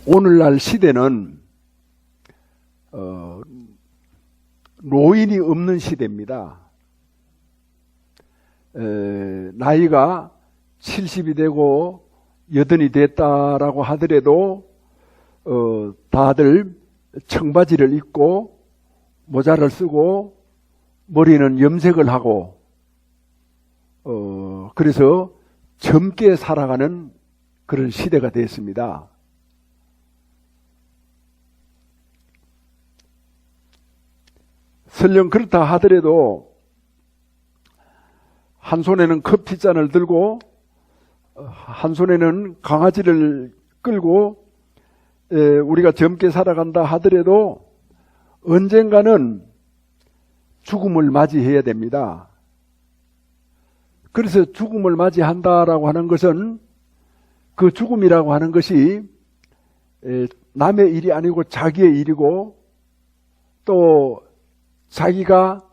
오늘날 시대는 노인이 없는 시대입니다. 나이가 70이 되고 80이 됐다라고 하더라도 다들 청바지를 입고 모자를 쓰고 머리는 염색을 하고 그래서 젊게 살아가는 그런 시대가 됐습니다. 설령 그렇다 하더라도 한 손에는 커피잔을 들고 한 손에는 강아지를 끌고 우리가 젊게 살아간다 하더라도 언젠가는 죽음을 맞이해야 됩니다. 그래서 죽음을 맞이한다라고 하는 것은 그 죽음이라고 하는 것이 남의 일이 아니고 자기의 일이고 또 자기가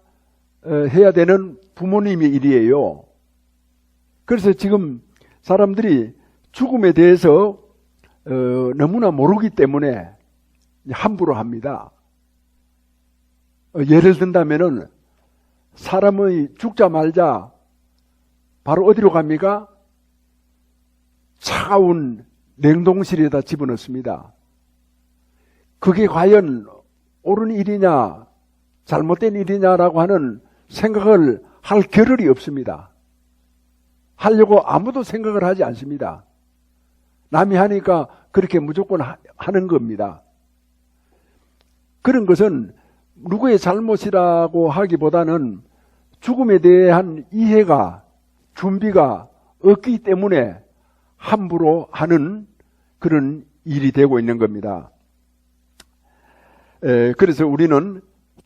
해야 되는 부모님의 일이에요. 그래서 지금 사람들이 죽음에 대해서 너무나 모르기 때문에 함부로 합니다. 예를 든다면은 사람의 죽자마자 바로 어디로 갑니까? 차가운 냉동실에다 집어넣습니다. 그게 과연 옳은 일이냐 잘못된 일이냐라고 하는 생각을 할 겨를이 없습니다. 하려고 아무도 생각을 하지 않습니다. 남이 하니까 그렇게 무조건 하는 겁니다. 그런 것은 누구의 잘못이라고 하기보다는 죽음에 대한 이해가 준비가 없기 때문에 함부로 하는 그런 일이 되고 있는 겁니다. 그래서 우리는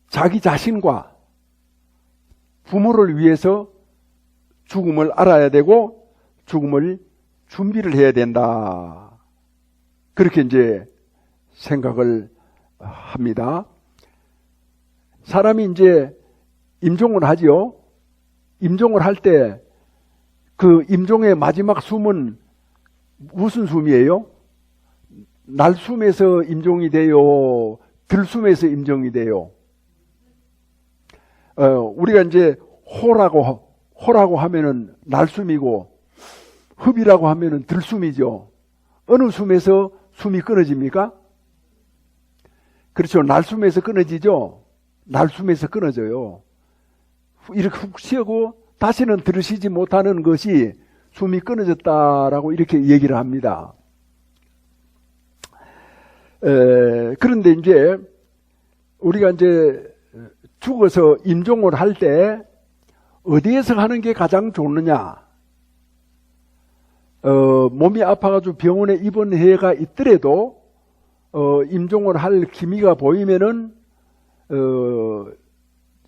자기 자신과 부모를 위해서 죽음을 알아야 되고 죽음을 준비를 해야 된다. 그렇게 이제 생각을 합니다. 사람이 이제 임종을 하지요. 임종을 할 때 그 임종의 마지막 숨은 무슨 숨이에요? 날숨에서 임종이 돼요? 들숨에서 임종이 돼요? 우리가 이제 호라고 하면은 날숨이고 흡이라고 하면은 들숨이죠. 어느 숨에서 숨이 끊어집니까? 그렇죠. 날숨에서 끊어지죠. 날숨에서 끊어져요. 이렇게 훅 쉬고 다시는 들으시지 못하는 것이 숨이 끊어졌다라고 이렇게 얘기를 합니다. 그런데 이제 우리가 이제 죽어서 임종을 할 때 어디에서 하는 게 가장 좋느냐? 몸이 아파가지고 병원에 입원해가 있더라도 임종을 할 기미가 보이면은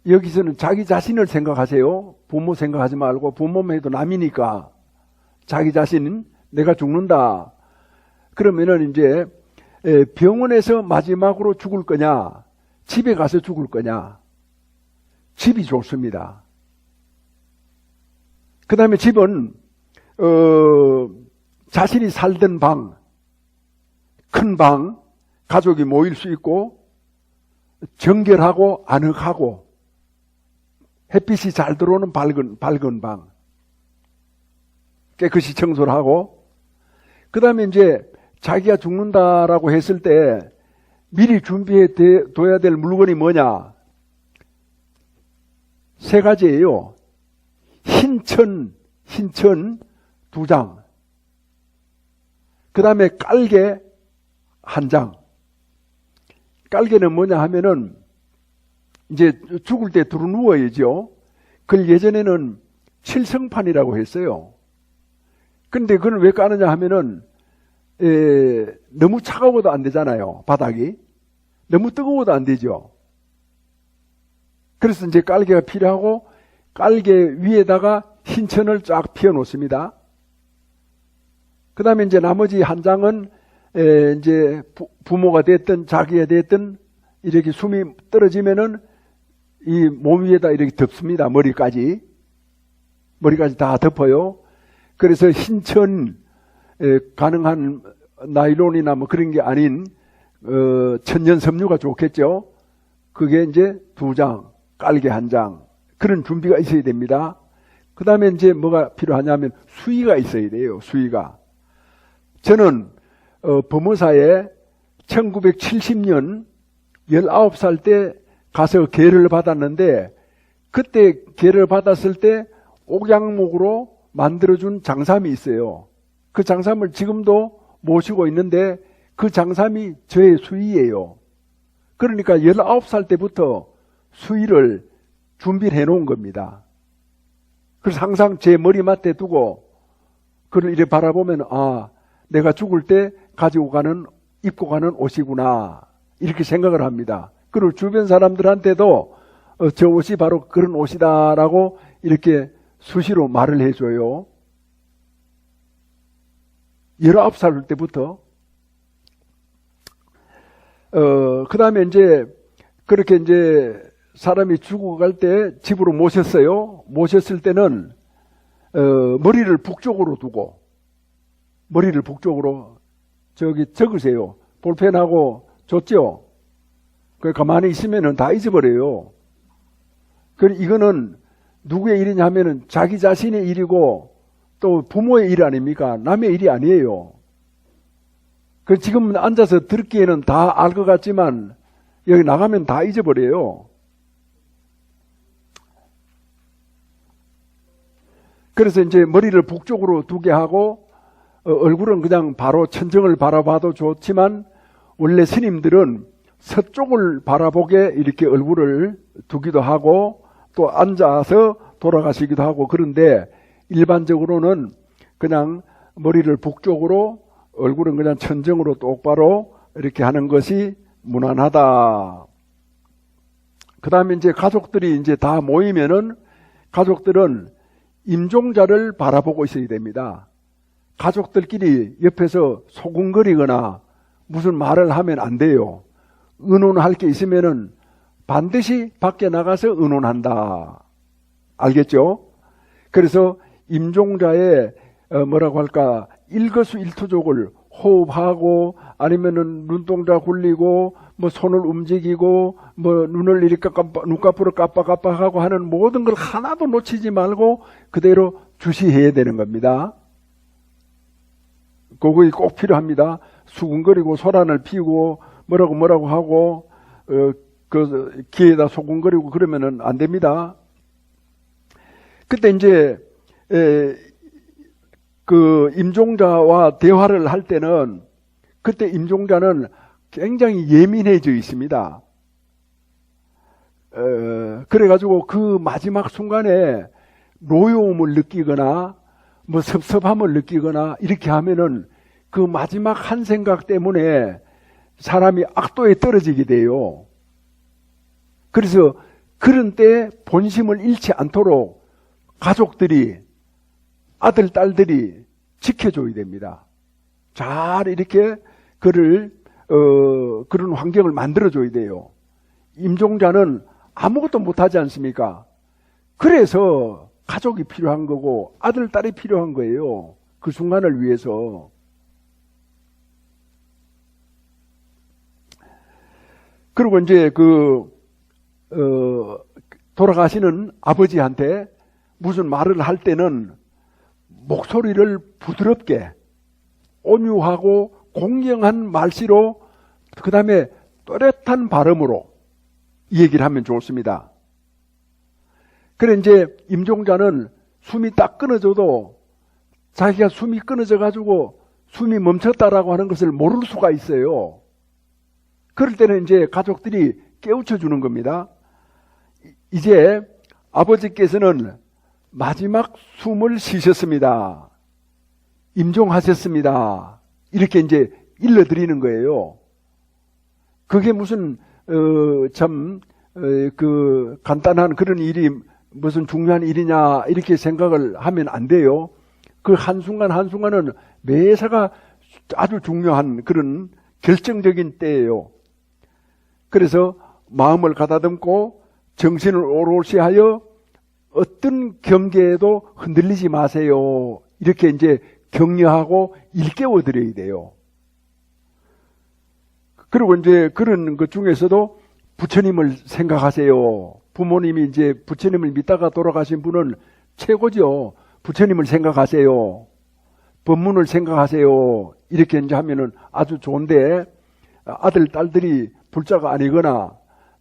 여기서는 자기 자신을 생각하세요. 부모 생각하지 말고 부모만 해도 남이니까 자기 자신은 내가 죽는다. 그러면은 이제 병원에서 마지막으로 죽을 거냐? 집에 가서 죽을 거냐? 집이 좋습니다. 그 다음에 집은 자신이 살던 방, 큰 방, 가족이 모일 수 있고 정결하고 아늑하고 햇빛이 잘 들어오는 밝은 방, 깨끗이 청소를 하고 그 다음에 이제 자기가 죽는다라고 했을 때 미리 준비해 둬야 될 물건이 뭐냐? 세 가지예요. 흰천 2장, 그 다음에 깔개 1장. 깔개는 뭐냐 하면은 이제 죽을 때 두루 누워야죠. 그걸 예전에는 칠성판이라고 했어요. 근데 그걸 왜 까느냐 하면은 너무 차가워도 안 되잖아요. 바닥이 너무 뜨거워도 안 되죠. 그래서 이제 깔개가 필요하고 깔개 위에다가 흰천을 쫙 피워 놓습니다. 그 다음에 이제 나머지 1장은 이제 부모가 됐든 자기가 됐든 이렇게 숨이 떨어지면은 이 몸 위에다 이렇게 덮습니다. 머리까지 다 덮어요. 그래서 흰천 가능한 나일론이나 뭐 그런 게 아닌 천연 섬유가 좋겠죠. 그게 이제 2장, 깔개 1장 그런 준비가 있어야 됩니다. 그 다음에 이제 뭐가 필요하냐면 수의가 있어야 돼요. 수의가. 저는 범어사에 1970년 19살 때 가서 계를 받았는데, 그때 계를 받았을 때 옥양목으로 만들어준 장삼이 있어요. 그 장삼을 지금도 모시고 있는데 그 장삼이 저의 수의예요. 그러니까 19살 때부터 수의를 준비를 해놓은 겁니다. 그래서 항상 제 머리맡에 두고 그를 이렇게 바라보면, 아, 내가 죽을 때 가지고 가는, 입고 가는 옷이구나, 이렇게 생각을 합니다. 그리고 주변 사람들한테도 저 옷이 바로 그런 옷이다라고 이렇게 수시로 말을 해줘요. 19살 때부터. 그 다음에 이제 그렇게 이제 사람이 죽어갈 때 집으로 모셨어요. 모셨을 때는 머리를 북쪽으로 두고, 머리를 북쪽으로, 저기 적으세요. 볼펜하고 줬죠? 그 가만히 있으면은 다 잊어버려요. 이거는 누구의 일이냐 하면은 자기 자신의 일이고 또 부모의 일 아닙니까? 남의 일이 아니에요. 지금 앉아서 듣기에는 다 알 것 같지만 여기 나가면 다 잊어버려요. 그래서 이제 머리를 북쪽으로 두게 하고 얼굴은 그냥 바로 천정을 바라봐도 좋지만 원래 스님들은 서쪽을 바라보게 이렇게 얼굴을 두기도 하고 또 앉아서 돌아가시기도 하고, 그런데 일반적으로는 그냥 머리를 북쪽으로, 얼굴은 그냥 천정으로 똑바로 이렇게 하는 것이 무난하다. 그 다음에 이제 가족들이 이제 다 모이면은 가족들은 임종자를 바라보고 있어야 됩니다. 가족들끼리 옆에서 소곤거리거나 무슨 말을 하면 안 돼요. 의논할 게 있으면은 반드시 밖에 나가서 의논한다. 알겠죠? 그래서 임종자의 뭐라고 할까, 일거수일투족을 호흡하고 아니면은 눈동자 굴리고 뭐 손을 움직이고 뭐 눈을 이렇게 눈꺼풀을 깜빡깜빡하고 하는 모든 걸 하나도 놓치지 말고 그대로 주시해야 되는 겁니다. 그거 꼭 필요합니다. 수군거리고 소란을 피우고 뭐라고 하고 그 귀에다 소군거리고 그러면은 안 됩니다. 그때 이제 그 임종자와 대화를 할 때는 그때 임종자는 굉장히 예민해져 있습니다. 그래가지고 그 마지막 순간에 노여움을 느끼거나 뭐 섭섭함을 느끼거나 이렇게 하면은 그 마지막 한 생각 때문에 사람이 악도에 떨어지게 돼요. 그래서 그런 때 본심을 잃지 않도록 가족들이, 아들, 딸들이 지켜줘야 됩니다. 잘 이렇게 그런 환경을 만들어줘야 돼요. 임종자는 아무것도 못하지 않습니까? 그래서 가족이 필요한 거고 아들, 딸이 필요한 거예요. 그 순간을 위해서. 그리고 이제 돌아가시는 아버지한테 무슨 말을 할 때는 목소리를 부드럽게 온유하고 공경한 말씨로, 그 다음에 또렷한 발음으로 얘기를 하면 좋습니다. 그래 이제 임종자는 숨이 딱 끊어져도 자기가 숨이 끊어져 가지고 숨이 멈췄다라고 하는 것을 모를 수가 있어요. 그럴 때는 이제 가족들이 깨우쳐 주는 겁니다. 이제 아버지께서는 마지막 숨을 쉬셨습니다. 임종하셨습니다. 이렇게 이제 일러드리는 거예요. 그게 무슨 간단한 그런 일이 무슨 중요한 일이냐 이렇게 생각을 하면 안 돼요. 그 한순간 한순간은 매사가 아주 중요한 그런 결정적인 때예요. 그래서 마음을 가다듬고 정신을 오롯이 하여 어떤 경계에도 흔들리지 마세요. 이렇게 이제 격려하고 일깨워 드려야 돼요. 그리고 이제 그런 것 중에서도 부처님을 생각하세요. 부모님이 이제 부처님을 믿다가 돌아가신 분은 최고죠. 부처님을 생각하세요. 법문을 생각하세요. 이렇게 이제 하면은 아주 좋은데, 아들, 딸들이 불자가 아니거나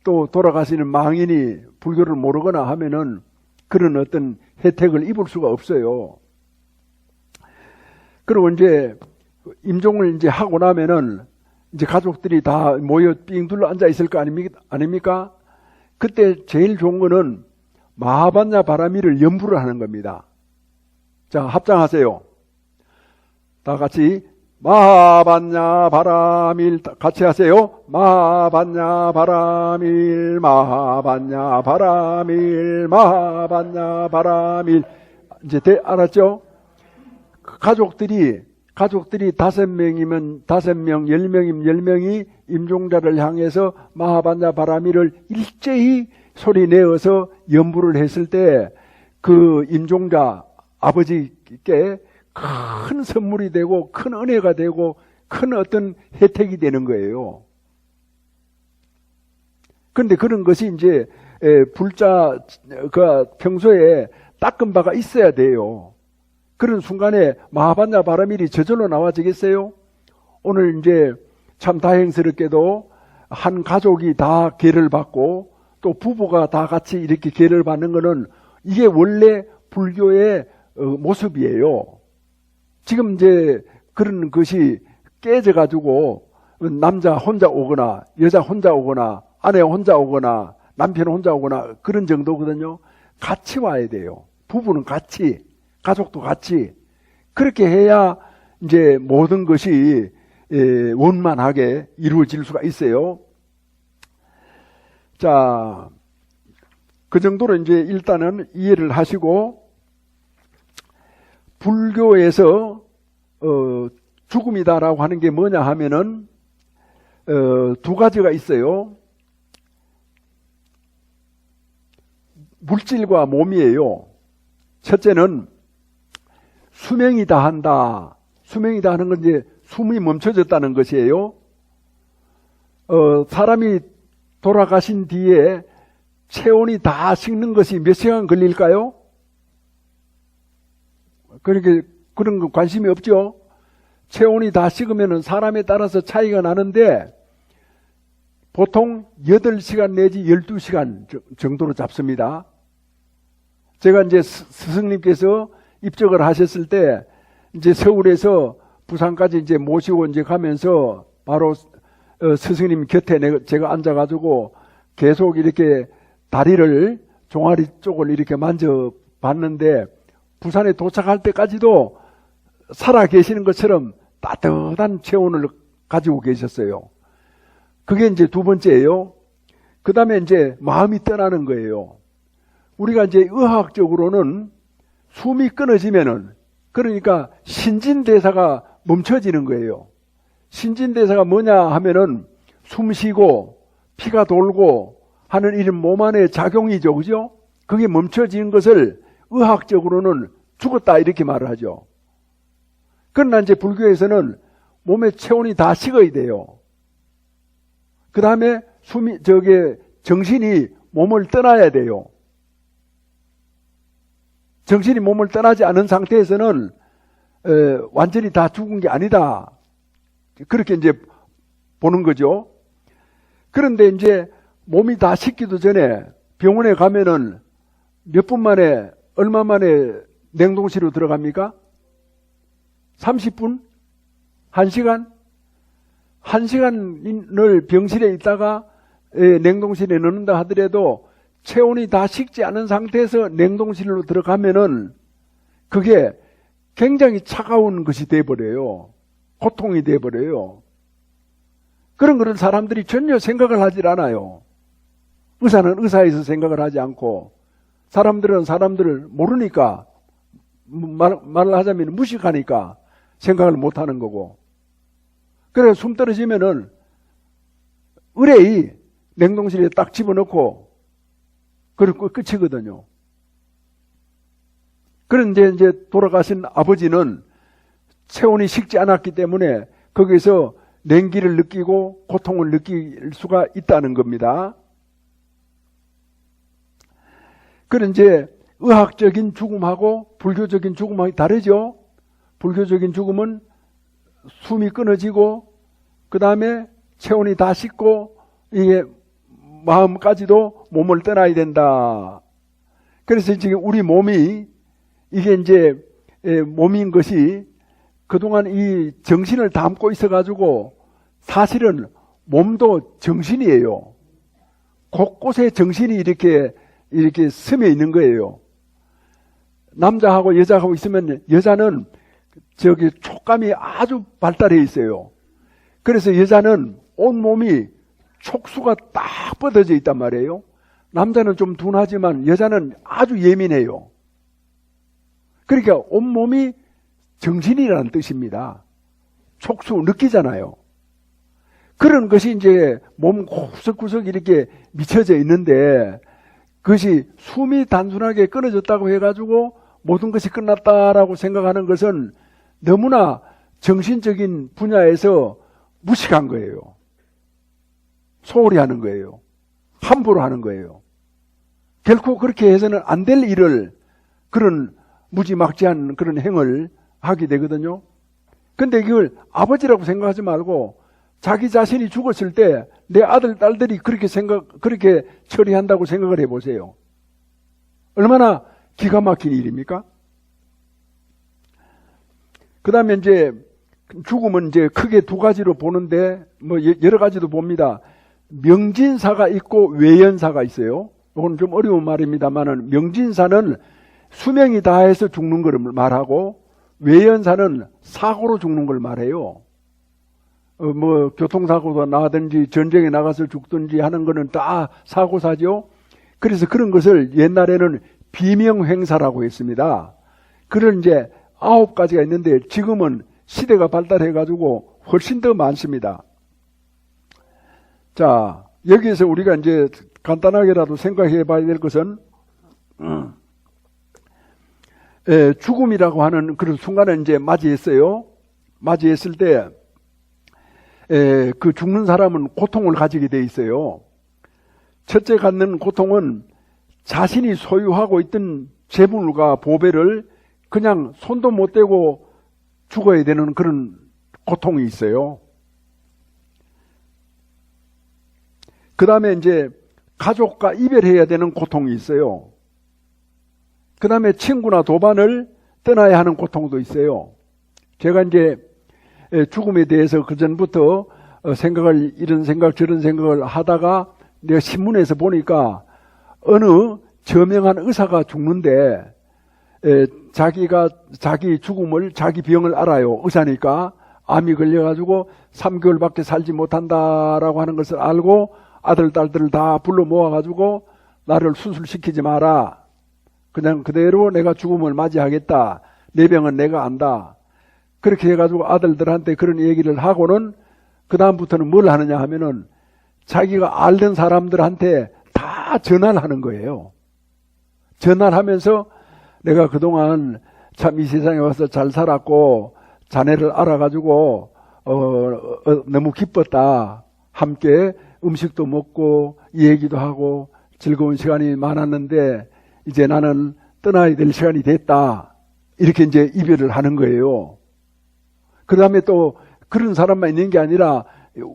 또 돌아가시는 망인이 불교를 모르거나 하면은 그런 어떤 혜택을 입을 수가 없어요. 그리고 이제 임종을 이제 하고 나면은 이제 가족들이 다 모여 삥 둘러 앉아 있을 거 아닙니까? 그때 제일 좋은 거는 마하반야 바라미를 연부를 하는 겁니다. 자, 합장하세요. 다 같이 마하반야 바라밀 같이 하세요. 마하반야 바라밀 마하반야 바라밀 마하반야 바라밀. 이제 알았죠? 가족들이 5명이면 5명, 10명이면 10명이 임종자를 향해서 마하반야 바라미를 일제히 소리 내어서 연부를 했을 때 그 임종자 아버지께 큰 선물이 되고 큰 은혜가 되고 큰 어떤 혜택이 되는 거예요. 그런데 그런 것이 이제 불자가 평소에 닦은 바가 있어야 돼요. 그런 순간에 마하반야 바라밀이 저절로 나와지겠어요? 오늘 이제 참 다행스럽게도 한 가족이 다 계를 받고 또 부부가 다 같이 이렇게 계를 받는 거는 이게 원래 불교의 모습이에요. 지금 이제 그런 것이 깨져가지고 남자 혼자 오거나 여자 혼자 오거나 아내 혼자 오거나 남편 혼자 오거나 그런 정도거든요. 같이 와야 돼요. 부부는 같이, 가족도 같이. 그렇게 해야 이제 모든 것이 원만하게 이루어질 수가 있어요. 자, 그 정도로 이제 일단은 이해를 하시고, 불교에서 죽음이다라고 하는 게 뭐냐 하면은 두 가지가 있어요. 물질과 몸이에요. 첫째는 수명이 다한다. 수명이 다하는 건 이제 숨이 멈춰졌다는 것이에요. 사람이 돌아가신 뒤에 체온이 다 식는 것이 몇 시간 걸릴까요? 그런 거 관심이 없죠? 체온이 다 식으면 사람에 따라서 차이가 나는데 보통 8시간 내지 12시간 정도로 잡습니다. 제가 이제 스승님께서 입적을 하셨을 때 이제 서울에서 부산까지 이제 모시고 이제 가면서 바로 스승님 곁에 제가 앉아가지고 계속 이렇게 다리를 종아리 쪽을 이렇게 만져봤는데 부산에 도착할 때까지도 살아 계시는 것처럼 따뜻한 체온을 가지고 계셨어요. 그게 이제 두 번째예요. 그 다음에 이제 마음이 떠나는 거예요. 우리가 이제 의학적으로는 숨이 끊어지면은 그러니까 신진대사가 멈춰지는 거예요. 신진대사가 뭐냐 하면은 숨 쉬고 피가 돌고 하는 이런 몸 안의 작용이죠. 그죠? 그게 멈춰지는 것을 의학적으로는 죽었다 이렇게 말을 하죠. 그러나 이제 불교에서는 몸의 체온이 다 식어야 돼요. 그 다음에 정신이 몸을 떠나야 돼요. 정신이 몸을 떠나지 않은 상태에서는 완전히 다 죽은 게 아니다. 그렇게 이제 보는 거죠. 그런데 이제 몸이 다 식기도 전에 병원에 가면은 몇 분 만에, 얼마 만에 냉동실로 들어갑니까? 30분? 1시간? 1시간을 병실에 있다가 냉동실에 넣는다 하더라도 체온이 다 식지 않은 상태에서 냉동실로 들어가면은 그게 굉장히 차가운 것이 돼버려요. 고통이 돼버려요. 그런 사람들이 전혀 생각을 하질 않아요. 의사는 의사에서 생각을 하지 않고 사람들은 사람들을 모르니까 말을 하자면 무식하니까 생각을 못하는 거고 그래서 숨 떨어지면은 의뢰이 냉동실에 딱 집어넣고 그리고 끝이거든요. 그런데 이제 돌아가신 아버지는 체온이 식지 않았기 때문에 거기서 냉기를 느끼고 고통을 느낄 수가 있다는 겁니다. 그런 이제 의학적인 죽음하고 불교적인 죽음하고 다르죠. 불교적인 죽음은 숨이 끊어지고 그 다음에 체온이 다 식고 이게 마음까지도 몸을 떠나야 된다. 그래서 지금 우리 몸이 이게 이제 몸인 것이 그동안 이 정신을 담고 있어가지고 사실은 몸도 정신이에요. 곳곳에 정신이 이렇게 스며 있는 거예요. 남자하고 여자하고 있으면 여자는 저기 촉감이 아주 발달해 있어요. 그래서 여자는 온몸이 촉수가 딱 뻗어져 있단 말이에요. 남자는 좀 둔하지만 여자는 아주 예민해요. 그러니까 온몸이 정신이라는 뜻입니다. 촉수 느끼잖아요. 그런 것이 이제 몸 구석구석 이렇게 미쳐져 있는데 그것이 숨이 단순하게 끊어졌다고 해가지고 모든 것이 끝났다라고 생각하는 것은 너무나 정신적인 분야에서 무식한 거예요. 소홀히 하는 거예요. 함부로 하는 거예요. 결코 그렇게 해서는 안 될 일을 그런 무지막지한 그런 행을 하게 되거든요. 근데 이걸 아버지라고 생각하지 말고 자기 자신이 죽었을 때 내 아들, 딸들이 그렇게 처리한다고 생각을 해보세요. 얼마나 기가 막힌 일입니까? 그 다음에 이제 죽음은 이제 크게 두 가지로 보는데 뭐 여러 가지도 봅니다. 명진사가 있고 외연사가 있어요. 이건 좀 어려운 말입니다만은 명진사는 수명이 다해서 죽는 걸 말하고 외연사는 사고로 죽는 걸 말해요. 뭐 교통사고가 나든지 전쟁에 나가서 죽든지 하는 거는 다 사고사죠. 그래서 그런 것을 옛날에는 비명횡사라고 했습니다. 그런 이제 9가지가 있는데 지금은 시대가 발달해 가지고 훨씬 더 많습니다. 자, 여기에서 우리가 이제 간단하게라도 생각해 봐야 될 것은 죽음이라고 하는 그런 순간을 이제 맞이했어요. 맞이했을 때 그 죽는 사람은 고통을 가지게 돼 있어요. 첫째 갖는 고통은 자신이 소유하고 있던 재물과 보배를 그냥 손도 못 대고 죽어야 되는 그런 고통이 있어요. 그 다음에 이제 가족과 이별해야 되는 고통이 있어요. 그 다음에 친구나 도반을 떠나야 하는 고통도 있어요. 제가 이제 죽음에 대해서 그전부터 이런 생각 저런 생각을 하다가 내가 신문에서 보니까 어느 저명한 의사가 죽는데 자기가 자기 죽음을 자기 병을 알아요. 의사니까 암이 걸려가지고 3개월밖에 살지 못한다라고 하는 것을 알고 아들 딸들을 다 불러 모아가지고 나를 수술시키지 마라. 그냥 그대로 내가 죽음을 맞이하겠다. 내 병은 내가 안다. 그렇게 해가지고 아들들한테 그런 얘기를 하고는 그 다음부터는 뭘 하느냐 하면은 자기가 알던 사람들한테 다 전화를 하는 거예요. 전화를 하면서 내가 그동안 참 이 세상에 와서 잘 살았고 자네를 알아가지고 너무 기뻤다. 함께 음식도 먹고 얘기도 하고 즐거운 시간이 많았는데 이제 나는 떠나야 될 시간이 됐다. 이렇게 이제 이별을 하는 거예요. 그 다음에 또 그런 사람만 있는 게 아니라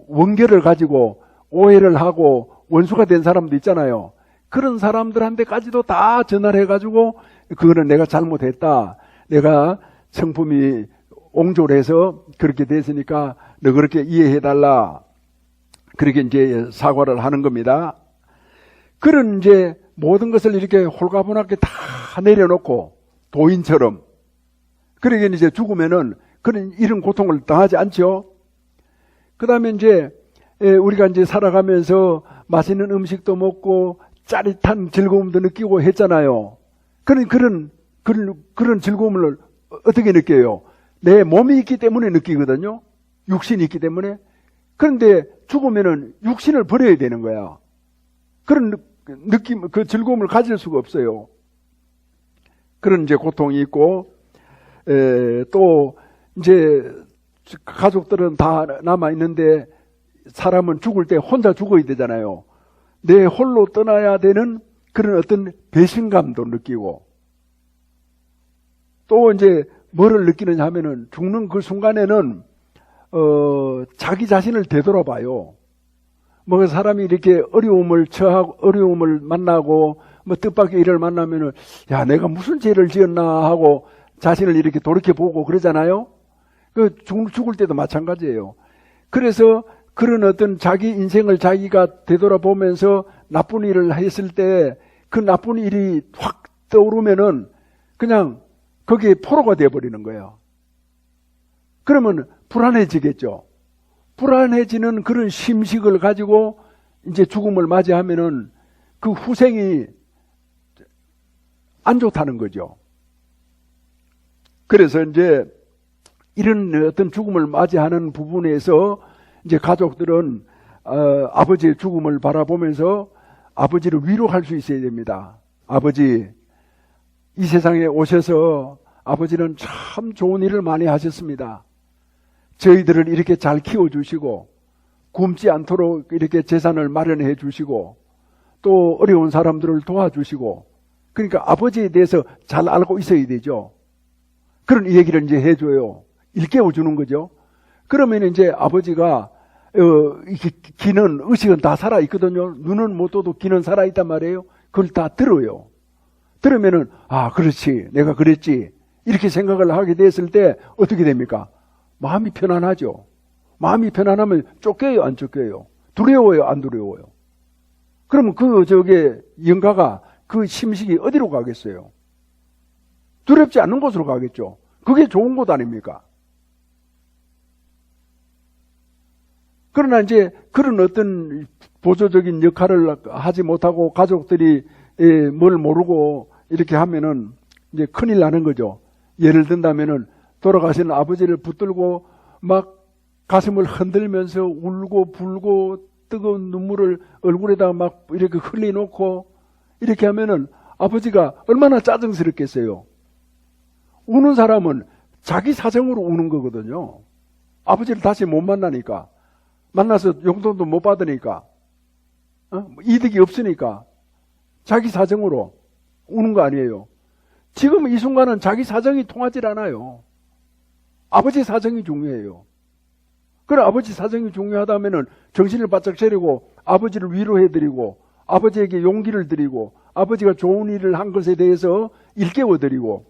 원결을 가지고 오해를 하고 원수가 된 사람도 있잖아요. 그런 사람들한테까지도 다 전화를 해가지고 그거는 내가 잘못했다. 내가 성품이 옹졸해서 그렇게 됐으니까 너 그렇게 이해해달라. 그렇게 이제 사과를 하는 겁니다. 그런 이제 모든 것을 이렇게 홀가분하게 다 내려놓고 도인처럼 그러게 이제 죽으면은 그런 이런 고통을 당하지 않죠. 그 다음에 이제 우리가 이제 살아가면서 맛있는 음식도 먹고 짜릿한 즐거움도 느끼고 했잖아요. 그런 즐거움을 어떻게 느껴요? 내 몸이 있기 때문에 느끼거든요. 육신이 있기 때문에. 그런데 죽으면은 육신을 버려야 되는 거야. 그런 느낌, 그 즐거움을 가질 수가 없어요. 그런 이제 고통이 있고, 또 이제 가족들은 다 남아있는데 사람은 죽을 때 혼자 죽어야 되잖아요. 내 홀로 떠나야 되는 그런 어떤 배신감도 느끼고, 또 이제 뭐를 느끼느냐 하면은 죽는 그 순간에는 자기 자신을 되돌아봐요. 뭐 사람이 이렇게 어려움을 처하고 어려움을 만나고 뭐 뜻밖의 일을 만나면은 야, 내가 무슨 죄를 지었나 하고 자신을 이렇게 돌이켜보고 그러잖아요. 그 죽을 때도 마찬가지예요. 그래서 그런 어떤 자기 인생을 자기가 되돌아보면서 나쁜 일을 했을 때 그 나쁜 일이 확 떠오르면은 그냥 거기에 포로가 되어버리는 거예요. 그러면 불안해지겠죠. 불안해지는 그런 심식을 가지고 이제 죽음을 맞이하면은 그 후생이 안 좋다는 거죠. 그래서 이제 이런 어떤 죽음을 맞이하는 부분에서 이제 가족들은 아버지의 죽음을 바라보면서 아버지를 위로할 수 있어야 됩니다. 아버지, 이 세상에 오셔서 아버지는 참 좋은 일을 많이 하셨습니다. 저희들을 이렇게 잘 키워주시고 굶지 않도록 이렇게 재산을 마련해 주시고 또 어려운 사람들을 도와주시고, 그러니까 아버지에 대해서 잘 알고 있어야 되죠. 그런 얘기를 이제 해줘요. 일깨워주는 거죠. 그러면 이제 아버지가 귀는, 의식은 다 살아있거든요. 눈은 못 떠도 귀는 살아있단 말이에요. 그걸 다 들어요. 들으면은, 아, 그렇지. 내가 그랬지. 이렇게 생각을 하게 됐을 때 어떻게 됩니까? 마음이 편안하죠. 마음이 편안하면 쫓겨요, 안 쫓겨요? 두려워요, 안 두려워요? 그러면 영가가 그 심식이 어디로 가겠어요? 두렵지 않는 곳으로 가겠죠. 그게 좋은 곳 아닙니까? 그러나 이제 그런 어떤 보조적인 역할을 하지 못하고 가족들이 뭘 모르고 이렇게 하면은 이제 큰일 나는 거죠. 예를 든다면은 돌아가신 아버지를 붙들고 막 가슴을 흔들면서 울고 불고 뜨거운 눈물을 얼굴에다가 막 이렇게 흘려놓고 이렇게 하면은 아버지가 얼마나 짜증스럽겠어요. 우는 사람은 자기 사정으로 우는 거거든요. 아버지를 다시 못 만나니까, 만나서 용돈도 못 받으니까, 이득이 없으니까 자기 사정으로 우는 거 아니에요. 지금 이 순간은 자기 사정이 통하질 않아요. 아버지 사정이 중요해요. 그래, 아버지 사정이 중요하다면은 정신을 바짝 차리고 아버지를 위로해드리고 아버지에게 용기를 드리고 아버지가 좋은 일을 한 것에 대해서 일깨워드리고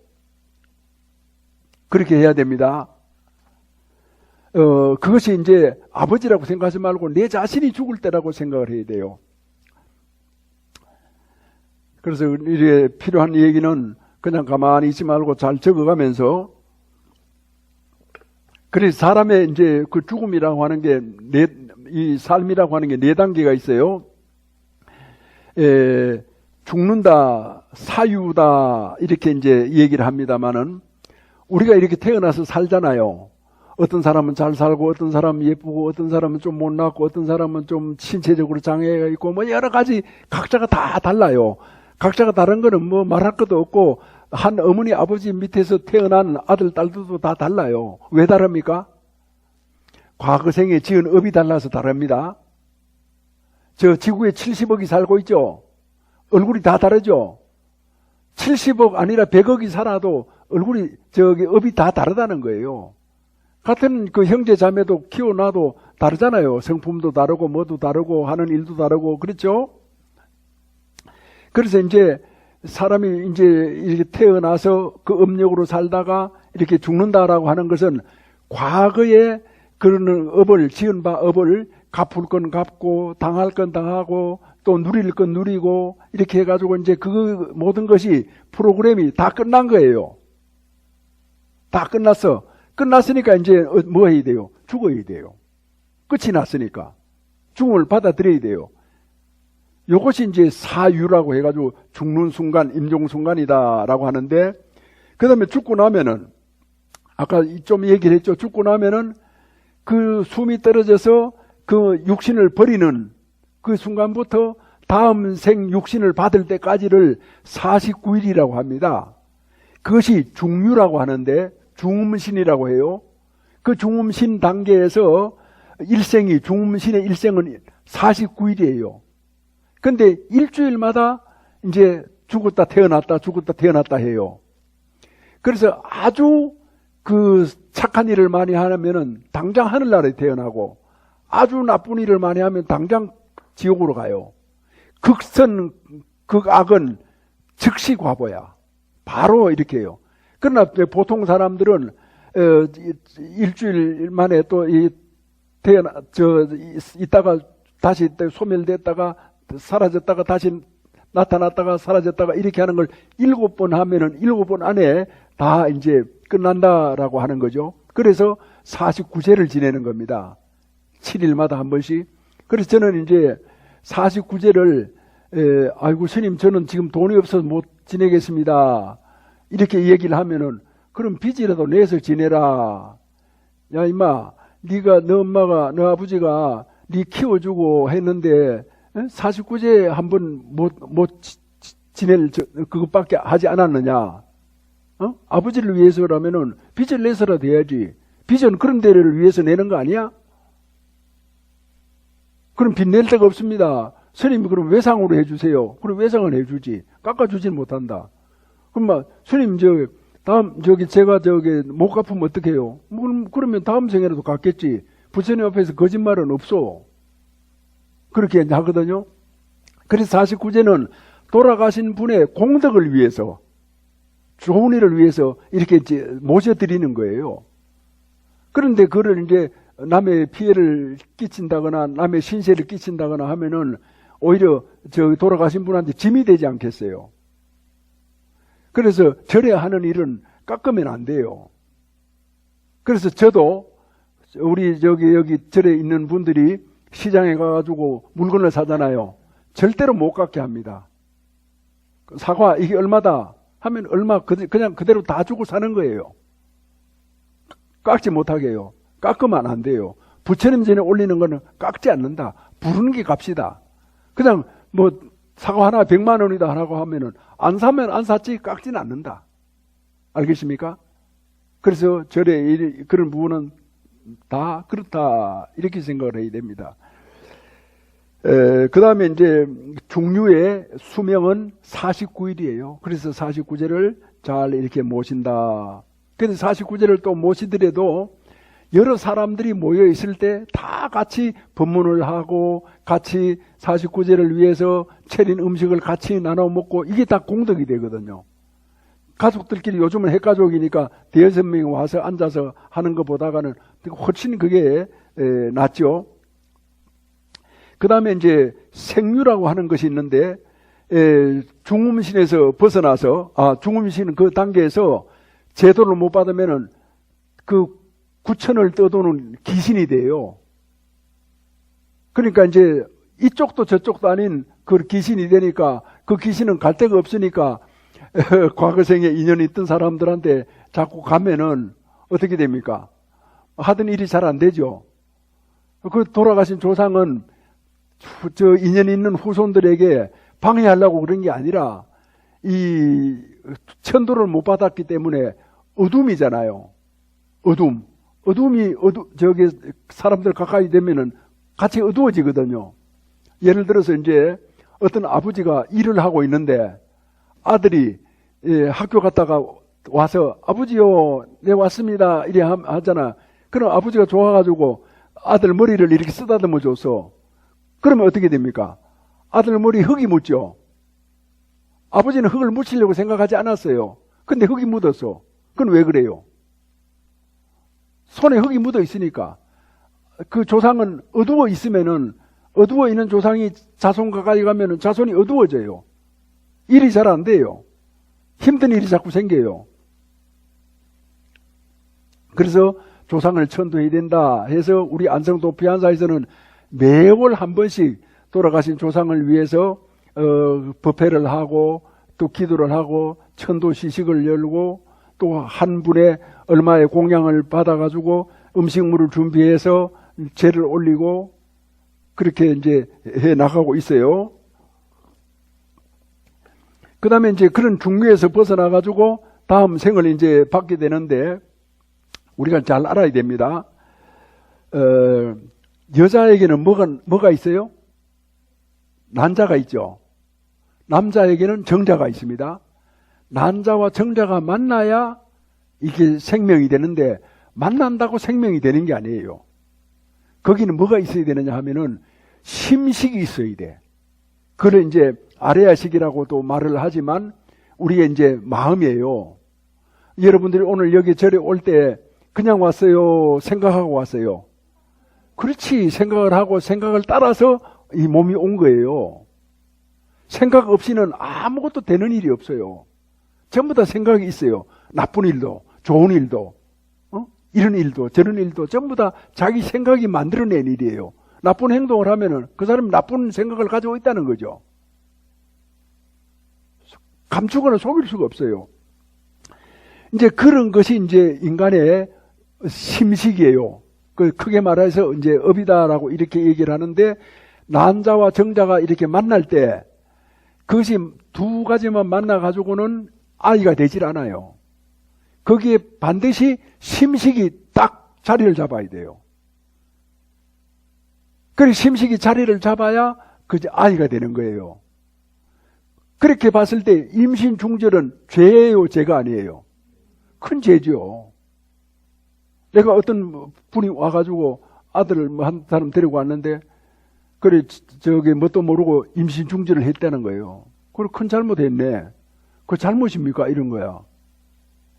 그렇게 해야 됩니다. 그것이 이제 아버지라고 생각하지 말고 내 자신이 죽을 때라고 생각을 해야 돼요. 그래서 이게 필요한 얘기는 그냥 가만히 있지 말고 잘 적어가면서, 그래서 사람의 이제 그 죽음이라고 하는 게 이 삶이라고 하는 게 4단계가 있어요. 죽는다, 사유다 이렇게 이제 얘기를 합니다만은 우리가 이렇게 태어나서 살잖아요. 어떤 사람은 잘 살고 어떤 사람은 예쁘고 어떤 사람은 좀 못났고 어떤 사람은 좀 신체적으로 장애가 있고 뭐 여러 가지 각자가 다 달라요. 각자가 다른 거는 뭐 말할 것도 없고 한 어머니 아버지 밑에서 태어난 아들 딸들도 다 달라요. 왜 다릅니까? 과거 생에 지은 업이 달라서 다릅니다. 저 지구에 70억이 살고 있죠. 얼굴이 다 다르죠. 70억 아니라 100억이 살아도 얼굴이 업이 다 다르다는 거예요. 같은 그 형제 자매도 키워놔도 다르잖아요. 성품도 다르고 뭐도 다르고 하는 일도 다르고 그렇죠. 그래서 이제 사람이 이제 이렇게 태어나서 그 업력으로 살다가 이렇게 죽는다라고 하는 것은 과거에 그런 업을 지은 바 업을 갚을 건 갚고 당할 건 당하고 또 누릴 건 누리고 이렇게 해가지고 이제 그 모든 것이 프로그램이 다 끝난 거예요. 다 끝났어. 끝났으니까 이제 뭐 해야 돼요? 죽어야 돼요. 끝이 났으니까 죽음을 받아들여야 돼요. 이것이 이제 사유라고 해가지고 죽는 순간, 임종순간이다라고 하는데, 그 다음에 죽고 나면은 아까 좀 얘기를 했죠. 죽고 나면은 그 숨이 떨어져서 그 육신을 버리는 그 순간부터 다음 생 육신을 받을 때까지를 49일이라고 합니다. 그것이 중유라고 하는데 중음신이라고 해요. 그 중음신 단계에서 중음신의 일생은 49일이에요. 근데 일주일마다 이제 죽었다 태어났다 해요. 그래서 아주 그 착한 일을 많이 하면은 당장 하늘나라에 태어나고, 아주 나쁜 일을 많이 하면 당장 지옥으로 가요. 극악은 즉시 과보야. 바로 이렇게 해요. 그러나 보통 사람들은 일주일 만에 또 있다가 다시 소멸됐다가 사라졌다가 다시 나타났다가 사라졌다가 이렇게 하는 걸 7번 하면은 7번 안에 다 이제 끝난다라고 하는 거죠. 그래서 49제를 지내는 겁니다. 7일마다 한 번씩. 그래서 저는 이제 49제를 아이고 스님 저는 지금 돈이 없어서 못 지내겠습니다. 이렇게 얘기를 하면은 그럼 빚이라도 내서 지내라. 야 임마 너 엄마가 너 아버지가 네 키워주고 했는데 49제 한번 못 지낼 그것밖에 하지 않았느냐. 아버지를 위해서라면은 빚을 내서라도 해야지. 빚은 그런 데를 위해서 내는 거 아니야? 그럼 빚 낼 데가 없습니다. 스님이 그럼 외상으로 해주세요. 그럼 외상을 해주지. 깎아주지는 못한다. 그럼 스님 제가 못 갚으면 어떻게 해요? 그러면 다음 생에라도 갚겠지. 부처님 앞에서 거짓말은 없어. 그렇게 하거든요. 그래서 49제는 돌아가신 분의 공덕을 위해서, 좋은 일을 위해서 이렇게 모셔드리는 거예요. 그런데 그를 이제 남의 피해를 끼친다거나 남의 신세를 끼친다거나 하면은 오히려 돌아가신 분한테 짐이 되지 않겠어요. 그래서 절에 하는 일은 깎으면 안 돼요. 그래서 저도 우리 여기 절에 있는 분들이 시장에 가가지고 물건을 사잖아요. 절대로 못 깎게 합니다. 사과 이게 얼마다 하면 얼마 그냥 그대로 다 주고 사는 거예요. 깎지 못하게 해요. 깎으면 안 돼요. 부처님 전에 올리는 거는 깎지 않는다. 부르는 게 값이다. 그냥 사과 하나 100만 원이다 하라고 하면은 안 사면 안 샀지 깎지는 않는다. 알겠습니까? 그래서 절에 그런 부분은 다 그렇다 이렇게 생각을 해야 됩니다. 그 다음에 이제 중류의 수명은 49일이에요. 그래서 49제를 잘 이렇게 모신다. 그래서 49제를 또 모시더라도 여러 사람들이 모여 있을 때 다 같이 법문을 하고 같이 49제를 위해서 차린 음식을 같이 나눠 먹고 이게 다 공덕이 되거든요. 가족들끼리 요즘은 핵가족이니까 대여섯 명이 와서 앉아서 하는 것보다는 훨씬 그게 낫죠. 그 다음에 이제 생유라고 하는 것이 있는데, 중음신에서 벗어나서, 중음신 그 단계에서 제도를 못 받으면은 그 구천을 떠도는 귀신이 돼요. 그러니까 이제 이쪽도 저쪽도 아닌 그 귀신이 되니까 그 귀신은 갈 데가 없으니까 과거생에 인연이 있던 사람들한테 자꾸 가면은 어떻게 됩니까? 하던 일이 잘 안 되죠. 그 돌아가신 조상은 인연이 있는 후손들에게 방해하려고 그런 게 아니라 이 천도를 못 받았기 때문에 어둠이잖아요. 어둠이 사람들 가까이 되면은 같이 어두워지거든요. 예를 들어서 이제 어떤 아버지가 일을 하고 있는데 아들이 학교 갔다가 와서 아버지요, 네 왔습니다 이래 하잖아. 그럼 아버지가 좋아가지고 아들 머리를 이렇게 쓰다듬어 줬어. 그러면 어떻게 됩니까? 아들 머리 흙이 묻죠. 아버지는 흙을 묻히려고 생각하지 않았어요. 근데 흙이 묻었어. 그건 왜 그래요? 손에 흙이 묻어 있으니까. 그 조상은 어두워 있으면은, 어두워 있는 조상이 자손 가까이 가면은 자손이 어두워져요. 일이 잘 안 돼요. 힘든 일이 자꾸 생겨요. 그래서 조상을 천도해야 된다 해서 우리 안성도 피안사에서는 매월 한 번씩 돌아가신 조상을 위해서 법회를 하고 또 기도를 하고 천도 시식을 열고 또 한 분의 얼마의 공양을 받아가지고 음식물을 준비해서 제를 올리고 그렇게 이제 해 나가고 있어요. 그 다음에 이제 그런 중류에서 벗어나가지고 다음 생을 이제 받게 되는데 우리가 잘 알아야 됩니다. 여자에게는 뭐가 있어요? 난자가 있죠. 남자에게는 정자가 있습니다. 난자와 정자가 만나야 이게 생명이 되는데 만난다고 생명이 되는 게 아니에요. 거기는 뭐가 있어야 되느냐 하면은 심식이 있어야 돼. 그걸 이제 아레아식이라고도 말을 하지만 우리의 이제 마음이에요. 여러분들이 오늘 여기 절에 올 때 그냥 왔어요? 생각하고 왔어요? 그렇지. 생각을 하고 생각을 따라서 이 몸이 온 거예요. 생각 없이는 아무것도 되는 일이 없어요. 전부 다 생각이 있어요. 나쁜 일도, 좋은 일도, 이런 일도, 저런 일도 전부 다 자기 생각이 만들어낸 일이에요. 나쁜 행동을 하면은 그 사람이 나쁜 생각을 가지고 있다는 거죠. 감추거나 속일 수가 없어요. 이제 그런 것이 이제 인간의 심식이에요. 그 크게 말해서 이제 업이다라고 이렇게 얘기를 하는데, 난자와 정자가 이렇게 만날 때 그것이 두 가지만 만나가지고는 아이가 되질 않아요. 거기에 반드시 심식이 딱 자리를 잡아야 돼요. 그리고 심식이 자리를 잡아야 그 아이가 되는 거예요. 그렇게 봤을 때 임신 중절은 죄예요, 죄가 아니에요? 큰 죄죠. 내가 어떤 분이 와가지고 아들을 한 사람 데리고 왔는데, 그래, 저기 뭣도 모르고 임신 중절을 했다는 거예요. 그래, 큰 잘못했네. 그 잘못입니까? 이런 거야.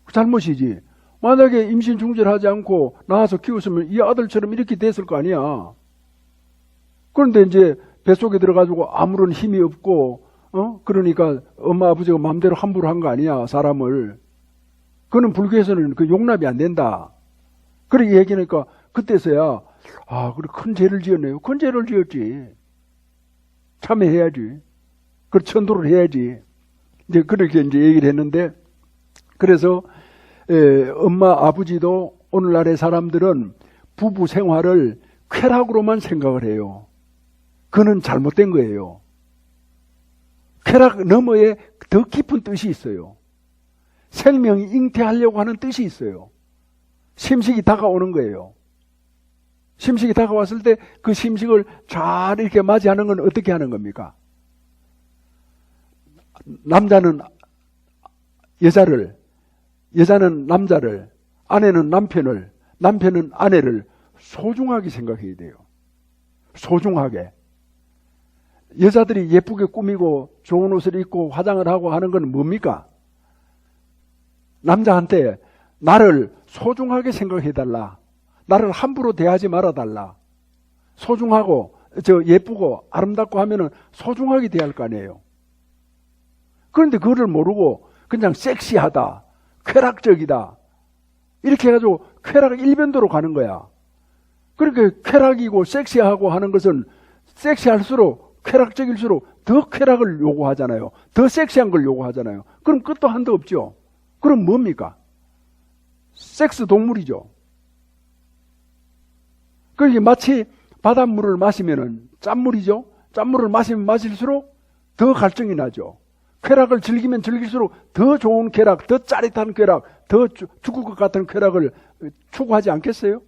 그 잘못이지. 만약에 임신 중절하지 않고 낳아서 키웠으면 이 아들처럼 이렇게 됐을 거 아니야. 그런데 이제 뱃속에 들어가지고 아무런 힘이 없고, 그러니까 엄마 아버지가 마음대로 함부로 한 거 아니야, 사람을. 그는 불교에서는 그 용납이 안 된다. 그렇게 얘기하니까 그때서야, 그래, 큰 죄를 지었네요. 큰 죄를 지었지. 참회해야지. 그 천도를 해야지. 이제 그렇게 이제 얘기를 했는데, 그래서 엄마 아버지도 오늘날의 사람들은 부부 생활을 쾌락으로만 생각을 해요. 그는 잘못된 거예요. 쾌락 너머에 더 깊은 뜻이 있어요. 생명이 잉태하려고 하는 뜻이 있어요. 심식이 다가오는 거예요. 심식이 다가왔을 때 그 심식을 잘 이렇게 맞이하는 건 어떻게 하는 겁니까? 남자는 여자를, 여자는 남자를, 아내는 남편을, 남편은 아내를 소중하게 생각해야 돼요. 소중하게. 여자들이 예쁘게 꾸미고 좋은 옷을 입고 화장을 하고 하는 건 뭡니까? 남자한테 나를 소중하게 생각해달라. 나를 함부로 대하지 말아달라. 소중하고 예쁘고 아름답고 하면은 소중하게 대할 거 아니에요. 그런데 그거를 모르고 그냥 섹시하다, 쾌락적이다, 이렇게 해가지고 쾌락 일변도로 가는 거야. 그렇게 쾌락이고 섹시하고 하는 것은 섹시할수록, 쾌락적일수록 더 쾌락을 요구하잖아요. 더 섹시한 걸 요구하잖아요. 그럼 끝도 한도 없죠. 그럼 뭡니까? 섹스 동물이죠. 그게 마치 바닷물을 마시면은 짠물이죠. 짠물을 마시면 마실수록 더 갈증이 나죠. 쾌락을 즐기면 즐길수록 더 좋은 쾌락, 더 짜릿한 쾌락, 더 죽을 것 같은 쾌락을 추구하지 않겠어요?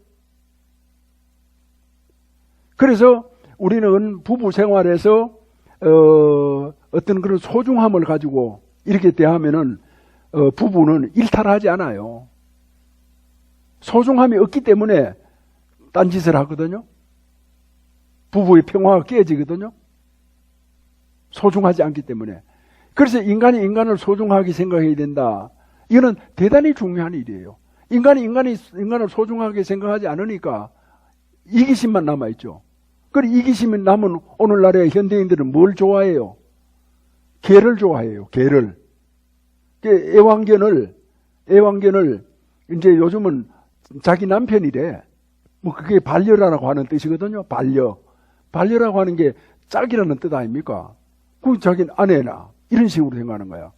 그래서 우리는 부부 생활에서 어떤 그런 소중함을 가지고 이렇게 대하면은 부부는 일탈하지 않아요. 소중함이 없기 때문에 딴짓을 하거든요. 부부의 평화가 깨지거든요. 소중하지 않기 때문에. 그래서 인간이 인간을 소중하게 생각해야 된다. 이거는 대단히 중요한 일이에요. 인간이 인간을 소중하게 생각하지 않으니까 이기심만 남아있죠. 그리고 이기심이 남은 오늘날의 현대인들은 뭘 좋아해요? 개를 좋아해요. 개를. 애완견을 이제 요즘은 자기 남편이래. 뭐 그게 반려라고 하는 뜻이거든요. 반려라고 하는 게 짝이라는 뜻 아닙니까? 그 자기 아내나 이런 식으로 생각하는 거야.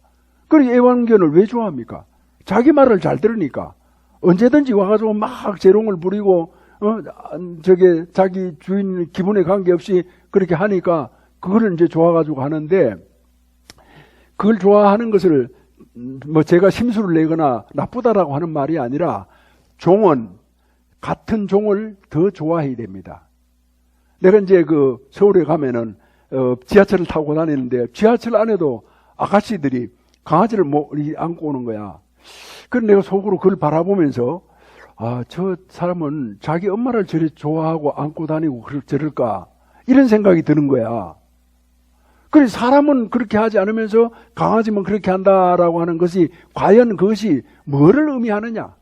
그리고 애완견을 왜 좋아합니까? 자기 말을 잘 들으니까. 언제든지 와가지고 막 재롱을 부리고 자기 주인 기분에 관계없이 그렇게 하니까 그거를 이제 좋아가지고 하는데, 그걸 좋아하는 것을 뭐 제가 심술을 내거나 나쁘다라고 하는 말이 아니라 종은 같은 종을 더 좋아해야 됩니다. 내가 이제 서울에 가면은 지하철을 타고 다니는데 지하철 안에도 아가씨들이 강아지를 안고 오는 거야. 그래서 내가 속으로 그걸 바라보면서 저 사람은 자기 엄마를 저리 좋아하고 안고 다니고 저럴까 이런 생각이 드는 거야. 그래서 사람은 그렇게 하지 않으면서 강아지만 그렇게 한다라고 하는 것이 과연 그것이 뭐를 의미하느냐?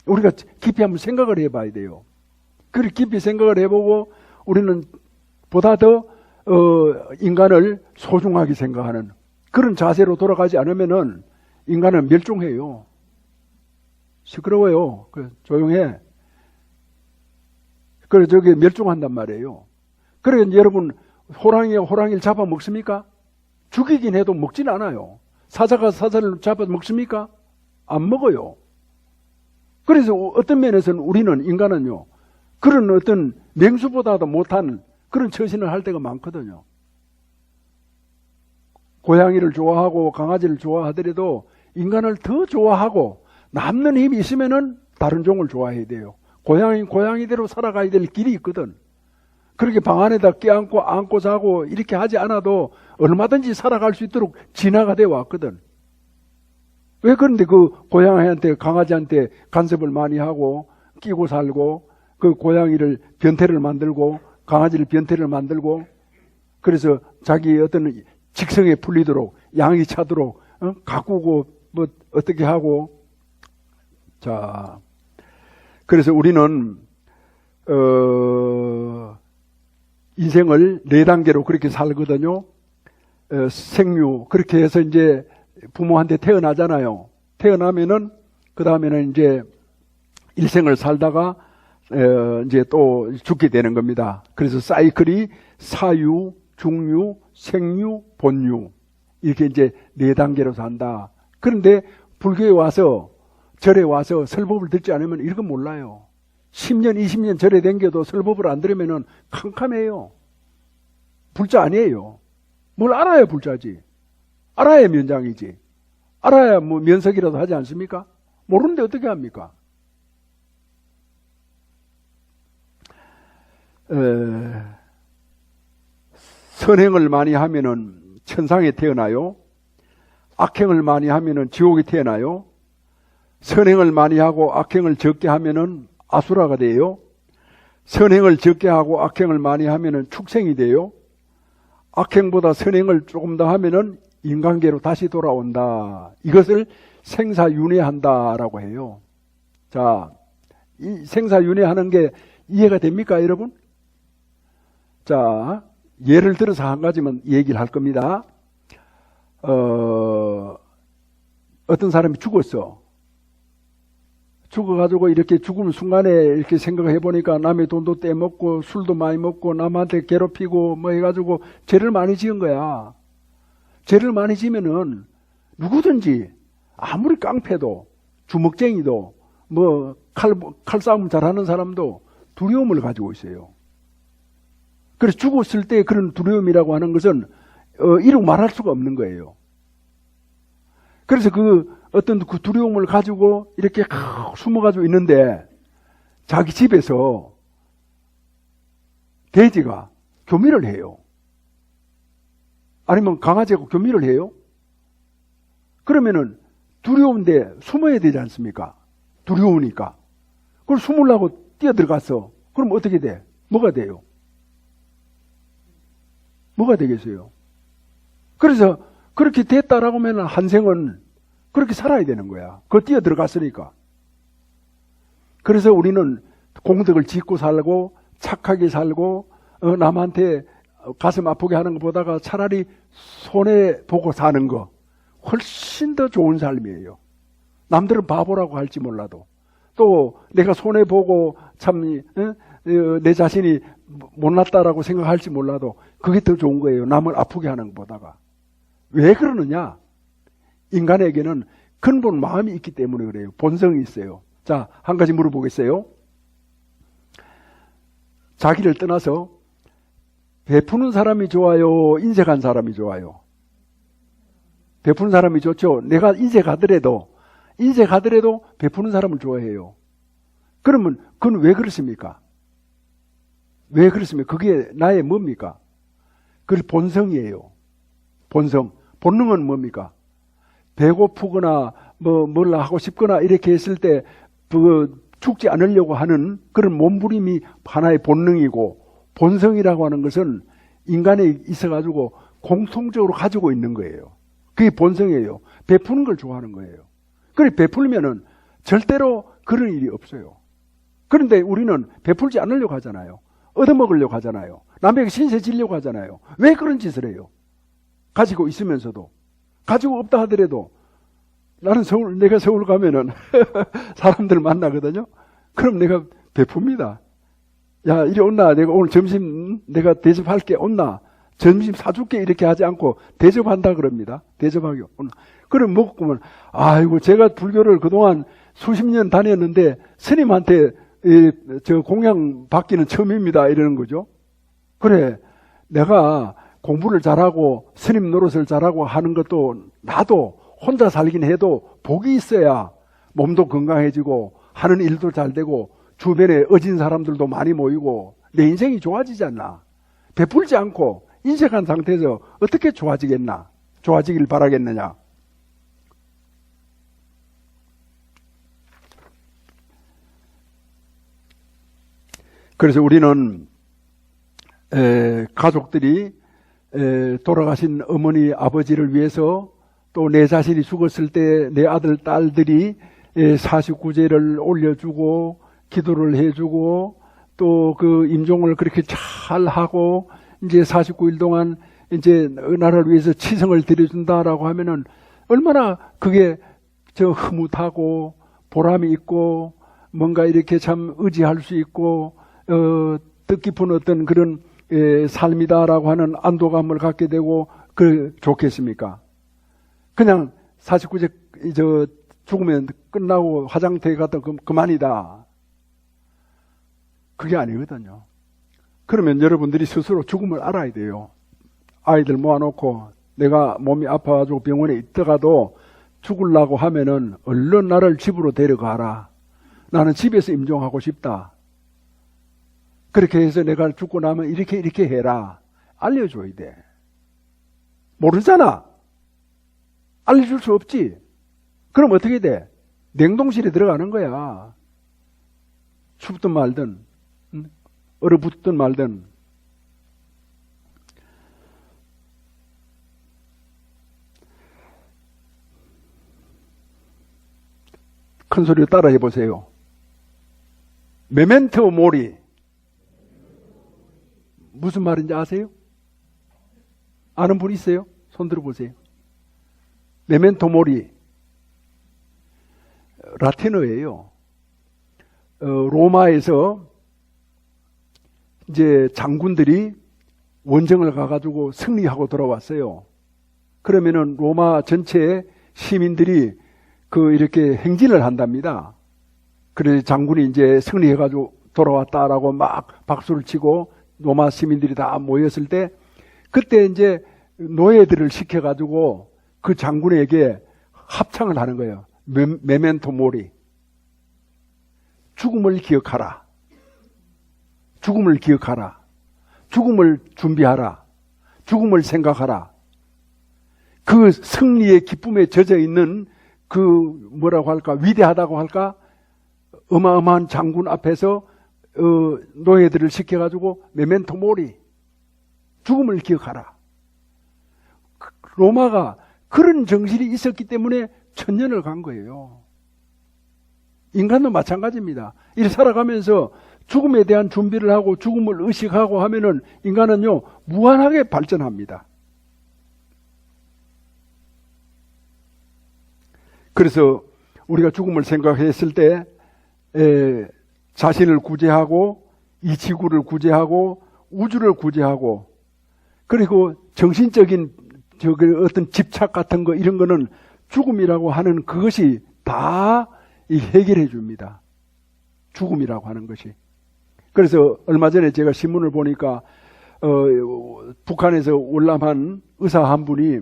우리가 깊이 한번 생각을 해봐야 돼요. 그렇게 깊이 생각을 해보고 우리는 보다 더 인간을 소중하게 생각하는 그런 자세로 돌아가지 않으면은 인간은 멸종해요. 시끄러워요. 조용해. 그래 저게 멸종한단 말이에요. 그래 여러분 호랑이를 잡아 먹습니까? 죽이긴 해도 먹진 않아요. 사자가 사자를 잡아 먹습니까? 안 먹어요. 그래서 어떤 면에서는 우리는 인간은요 그런 어떤 맹수보다도 못한 그런 처신을 할 때가 많거든요. 고양이를 좋아하고 강아지를 좋아하더라도 인간을 더 좋아하고 남는 힘이 있으면은 다른 종을 좋아해야 돼요. 고양이대로 살아가야 될 길이 있거든. 그렇게 방 안에다 껴안고 안고 자고 이렇게 하지 않아도 얼마든지 살아갈 수 있도록 진화가 되어 왔거든. 왜 그런데 고양이한테 강아지한테 간섭을 많이 하고 끼고 살고 고양이를 변태를 만들고 강아지를 변태를 만들고 그래서 자기 어떤 직성에 풀리도록 양이 차도록 가꾸고 어떻게 하고 자 그래서 우리는 인생을 4단계로 그렇게 살거든요. 생류 그렇게 해서 이제 부모한테 태어나잖아요. 태어나면은 그 다음에는 이제 일생을 살다가 이제 또 죽게 되는 겁니다. 그래서 사이클이 사유, 중유, 생유, 본유 이렇게 이제 4단계로 산다. 그런데 불교에 와서 절에 와서 설법을 듣지 않으면 이런 건 몰라요. 10년, 20년 절에 댕겨도 설법을 안 들으면은 캄캄해요. 불자 아니에요. 뭘 알아야 불자지. 알아야 면장이지. 알아야 면석이라도 하지 않습니까? 모르는데 어떻게 합니까? 선행을 많이 하면은 천상에 태어나요. 악행을 많이 하면은 지옥에 태어나요. 선행을 많이 하고 악행을 적게 하면은 아수라가 돼요. 선행을 적게 하고 악행을 많이 하면은 축생이 돼요. 악행보다 선행을 조금 더 하면은 인간계로 다시 돌아온다. 이것을 생사윤회한다라고 해요. 자, 이 생사윤회하는 게 이해가 됩니까, 여러분? 자, 예를 들어서 한 가지만 얘기를 할 겁니다. 어떤 사람이 죽었어. 죽어가지고 이렇게 죽은 순간에 이렇게 생각해 보니까 남의 돈도 떼먹고 술도 많이 먹고 남한테 괴롭히고 해가지고 죄를 많이 지은 거야. 죄를 많이 지면은 누구든지 아무리 깡패도 주먹쟁이도 칼싸움 잘하는 사람도 두려움을 가지고 있어요. 그래서 죽었을 때 그런 두려움이라고 하는 것은 이루 말할 수가 없는 거예요. 그래서 어떤 그 두려움을 가지고 이렇게 숨어가지고 있는데 자기 집에서 돼지가 교미를 해요. 아니면 강아지가 교미를 해요. 그러면은 두려운데 숨어야 되지 않습니까? 두려우니까. 그걸 숨으려고 뛰어들어갔어. 그럼 어떻게 돼? 뭐가 돼요? 뭐가 되겠어요? 그래서 그렇게 됐다라고 하면 한생은 그렇게 살아야 되는 거야. 그거 뛰어 들어갔으니까. 그래서 우리는 공덕을 짓고 살고 착하게 살고 남한테 가슴 아프게 하는 것보다가 차라리 손해보고 사는 거 훨씬 더 좋은 삶이에요. 남들은 바보라고 할지 몰라도 또 내가 손해보고 참 내 자신이 못났다라고 생각할지 몰라도 그게 더 좋은 거예요. 남을 아프게 하는 것보다가. 왜 그러느냐? 인간에게는 근본 마음이 있기 때문에 그래요. 본성이 있어요. 자, 한 가지 물어보겠어요. 자기를 떠나서 베푸는 사람이 좋아요? 인색한 사람이 좋아요? 베푸는 사람이 좋죠. 내가 인색하더라도 인색하더라도 베푸는 사람을 좋아해요. 그러면 그건 왜 그렇습니까? 왜 그렇습니까? 그게 나의 뭡니까? 그게 본성이에요. 본성. 본능은 뭡니까? 배고프거나 뭘 하고 싶거나 이렇게 했을 때 죽지 않으려고 하는 그런 몸부림이 하나의 본능이고, 본성이라고 하는 것은 인간에 있어가지고 공통적으로 가지고 있는 거예요. 그게 본성이에요. 베푸는 걸 좋아하는 거예요. 그래 베풀면은 절대로 그런 일이 없어요. 그런데 우리는 베풀지 않으려고 하잖아요. 얻어먹으려고 하잖아요. 남에게 신세 지려고 하잖아요. 왜 그런 짓을 해요? 가지고 있으면서도. 가지고 없다 하더라도 나는 내가 서울 가면은 사람들 만나거든요. 그럼 내가 베풉니다. 야, 이리 온나? 내가 오늘 점심 내가 대접할게. 온나? 점심 사줄게. 이렇게 하지 않고 대접한다 그럽니다. 대접하기. 온나? 그럼 먹고 보면, 아이고, 제가 불교를 그동안 수십 년 다녔는데 스님한테 저 공양 받기는 처음입니다. 이러는 거죠. 그래, 내가 공부를 잘하고 스님 노릇을 잘하고 하는 것도 나도 혼자 살긴 해도 복이 있어야 몸도 건강해지고 하는 일도 잘 되고 주변에 어진 사람들도 많이 모이고 내 인생이 좋아지지 않나. 베풀지 않고 인색한 상태에서 어떻게 좋아지겠나. 좋아지길 바라겠느냐. 그래서 우리는 가족들이 돌아가신 어머니 아버지를 위해서 또 내 자신이 죽었을 때 내 아들 딸들이 49제를 올려주고 기도를 해주고 또 그 임종을 그렇게 잘 하고 이제 49일 동안 이제 나라를 위해서 치성을 드려준다라고 하면은 얼마나 그게 흐뭇하고 보람이 있고 뭔가 이렇게 참 의지할 수 있고 뜻깊은 어떤 그런 삶이다라고 하는 안도감을 갖게 되고 좋겠습니까? 그냥 49제 죽으면 끝나고 화장터에 갔다 그만이다. 그게 아니거든요. 그러면 여러분들이 스스로 죽음을 알아야 돼요. 아이들 모아놓고 내가 몸이 아파가지고 병원에 있다가도 죽으려고 하면은 얼른 나를 집으로 데려가라. 나는 집에서 임종하고 싶다. 그렇게 해서 내가 죽고 나면 이렇게 해라. 알려줘야 돼. 모르잖아. 알려줄 수 없지. 그럼 어떻게 돼? 냉동실에 들어가는 거야. 춥든 말든 얼어붙든 말든. 큰 소리로 따라해 보세요. 메멘토 모리. 무슨 말인지 아세요? 아는 분 있어요? 손 들어보세요. 메멘토 모리. 라틴어예요. 로마에서 이제 장군들이 원정을 가가지고 승리하고 돌아왔어요. 그러면은 로마 전체 시민들이 이렇게 행진을 한답니다. 그래서 장군이 이제 승리해가지고 돌아왔다라고 막 박수를 치고 로마 시민들이 다 모였을 때 그때 이제 노예들을 시켜가지고 그 장군에게 합창을 하는 거예요. 메멘토 모리. 죽음을 기억하라. 죽음을 기억하라. 죽음을 준비하라. 죽음을 생각하라. 그 승리의 기쁨에 젖어 있는 뭐라고 할까, 위대하다고 할까, 어마어마한 장군 앞에서 노예들을 시켜가지고 메멘토 모리. 죽음을 기억하라. 로마가 그런 정신이 있었기 때문에 천년을 간 거예요. 인간도 마찬가지입니다. 이렇게 살아가면서 죽음에 대한 준비를 하고 죽음을 의식하고 하면은 인간은요, 무한하게 발전합니다. 그래서 우리가 죽음을 생각했을 때 자신을 구제하고 이 지구를 구제하고 우주를 구제하고 그리고 정신적인 어떤 집착 같은 거 이런 거는 죽음이라고 하는 그것이 다 해결해 줍니다. 죽음이라고 하는 것이. 그래서 얼마 전에 제가 신문을 보니까 북한에서 월남한 의사 한 분이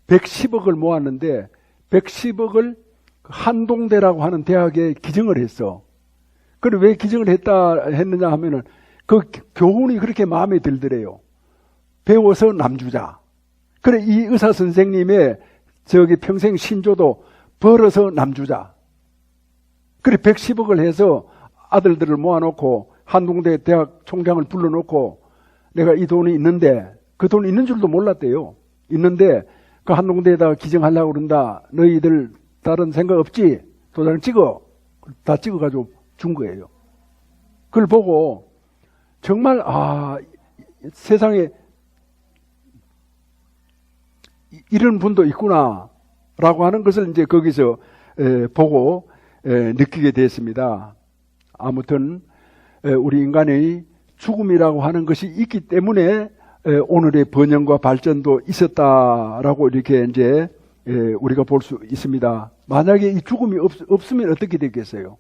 110억을 모았는데 110억을 한동대라고 하는 대학에 기증을 했어. 그래 왜 기증을 했느냐 하면은 그 교훈이 그렇게 마음에 들더래요. 배워서 남주자. 그래 이 의사 선생님의 저기 평생 신조도 벌어서 남주자. 그래 110억을 해서 아들들을 모아놓고 한동대 대학 총장을 불러놓고 내가 이 돈이 있는데 그 돈 있는 줄도 몰랐대요. 있는데 그 한동대에다가 기증하려고 그런다. 너희들 다른 생각 없지? 도장 찍어. 다 찍어가지고 준 거예요. 그걸 보고 정말 세상에 이런 분도 있구나 라고 하는 것을 이제 거기서 보고 느끼게 됐습니다. 아무튼 우리 인간의 죽음이라고 하는 것이 있기 때문에 오늘의 번영과 발전도 있었다라고 이렇게 이제 우리가 볼 수 있습니다. 만약에 이 죽음이 없으면 어떻게 되겠어요?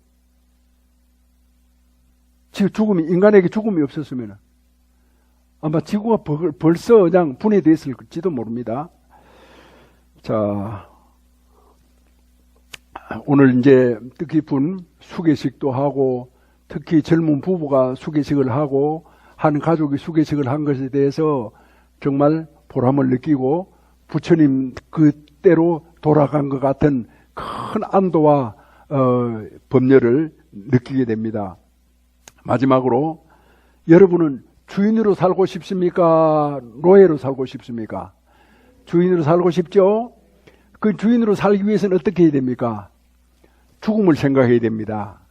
인간에게 죽음이 없었으면 아마 지구가 벌써 그냥 분해됐을지도 모릅니다. 자, 오늘 이제 뜻깊은 수계식도 하고 특히 젊은 부부가 수계식을 하고 한 가족이 수계식을 한 것에 대해서 정말 보람을 느끼고 부처님 그때로 돌아간 것 같은 큰 안도와 법렬을 느끼게 됩니다. 마지막으로 여러분은 주인으로 살고 싶습니까? 노예로 살고 싶습니까? 주인으로 살고 싶죠? 그 주인으로 살기 위해서는 어떻게 해야 됩니까? 죽음을 생각해야 됩니다.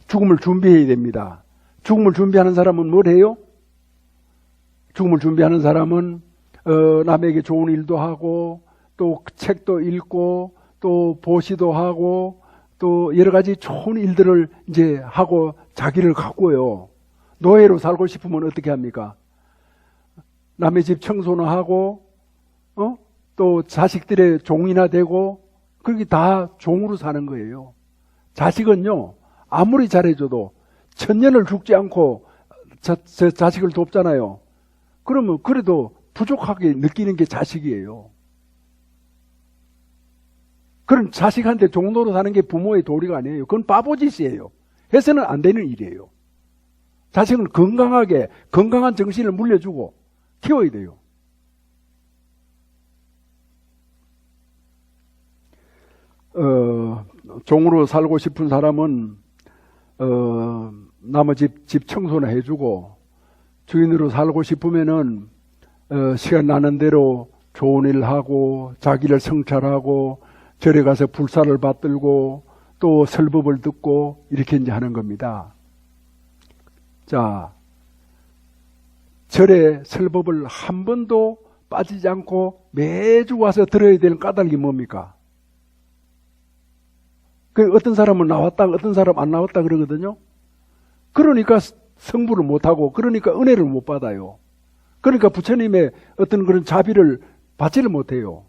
죽음을 준비해야 됩니다. 죽음을 준비하는 사람은 뭘 해요? 죽음을 준비하는 사람은 남에게 좋은 일도 하고 또 책도 읽고 또 보시도 하고 또 여러 가지 좋은 일들을 이제 하고 자기를 가꾸어요. 노예로 살고 싶으면 어떻게 합니까? 남의 집 청소나 하고 또 자식들의 종이나 되고 그렇게 다 종으로 사는 거예요. 자식은요 아무리 잘해줘도 천년을 죽지 않고 자식을 돕잖아요. 그러면 그래도 부족하게 느끼는 게 자식이에요. 그럼 자식한테 종로로 사는 게 부모의 도리가 아니에요. 그건 바보짓이에요. 해서는 안 되는 일이에요. 자식은 건강한 정신을 물려주고 키워야 돼요. 종으로 살고 싶은 사람은 남의 집 청소나 해주고 주인으로 살고 싶으면은 시간 나는 대로 좋은 일 하고 자기를 성찰하고 절에 가서 불사를 받들고 또 설법을 듣고 이렇게 이제 하는 겁니다. 자, 절에 설법을 한 번도 빠지지 않고 매주 와서 들어야 되는 까닭이 뭡니까? 그 어떤 사람은 나왔다, 어떤 사람 안 나왔다 그러거든요. 그러니까 성불을 못하고, 그러니까 은혜를 못 받아요. 그러니까 부처님의 어떤 그런 자비를 받지를 못해요.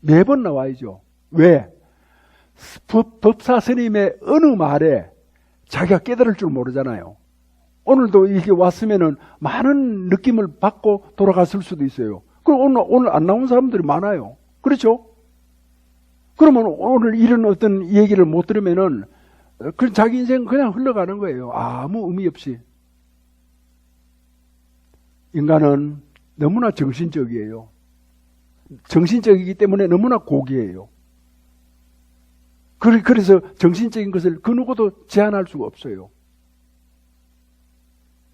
매번 나와야죠. 왜? 법사 스님의 어느 말에 자기가 깨달을 줄 모르잖아요. 오늘도 이렇게 왔으면은 많은 느낌을 받고 돌아갔을 수도 있어요. 그럼 오늘 안 나온 사람들이 많아요. 그렇죠? 그러면 오늘 이런 어떤 얘기를 못 들으면은 자기 인생 그냥 흘러가는 거예요. 아무 의미 없이. 인간은 너무나 정신적이에요. 정신적이기 때문에 너무나 고귀해요. 그래서 정신적인 것을 그 누구도 제한할 수가 없어요.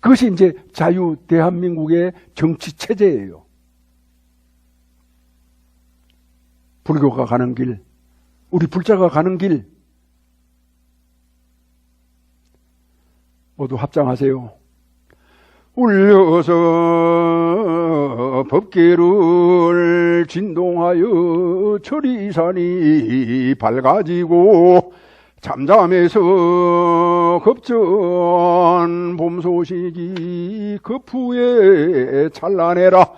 그것이 이제 자유 대한민국의 정치 체제예요. 불교가 가는 길, 우리 불자가 가는 길, 모두 합장하세요. 울려서 법계를 진동하여 철이산이 밝아지고 잠잠해서 급전 봄 소식이 급후에 찬란해라.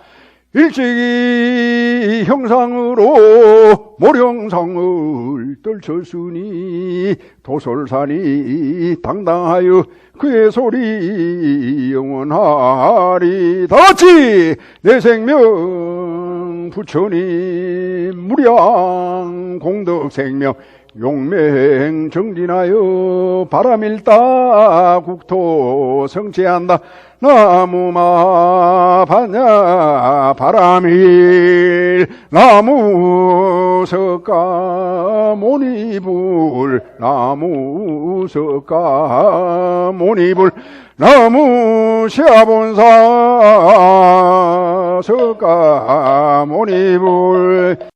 일찍이 형상으로 모령상을 떨쳤으니 도솔산이 당당하여 그의 소리 영원하리. 다같이 내 생명 부처님 무량 공덕 생명 용맹 정진하여 바람일다 국토 성취한다. 나무마 반야 바람일 나무 석가 모니불 나무 석가 모니불 나무 시아본사 석가 모니불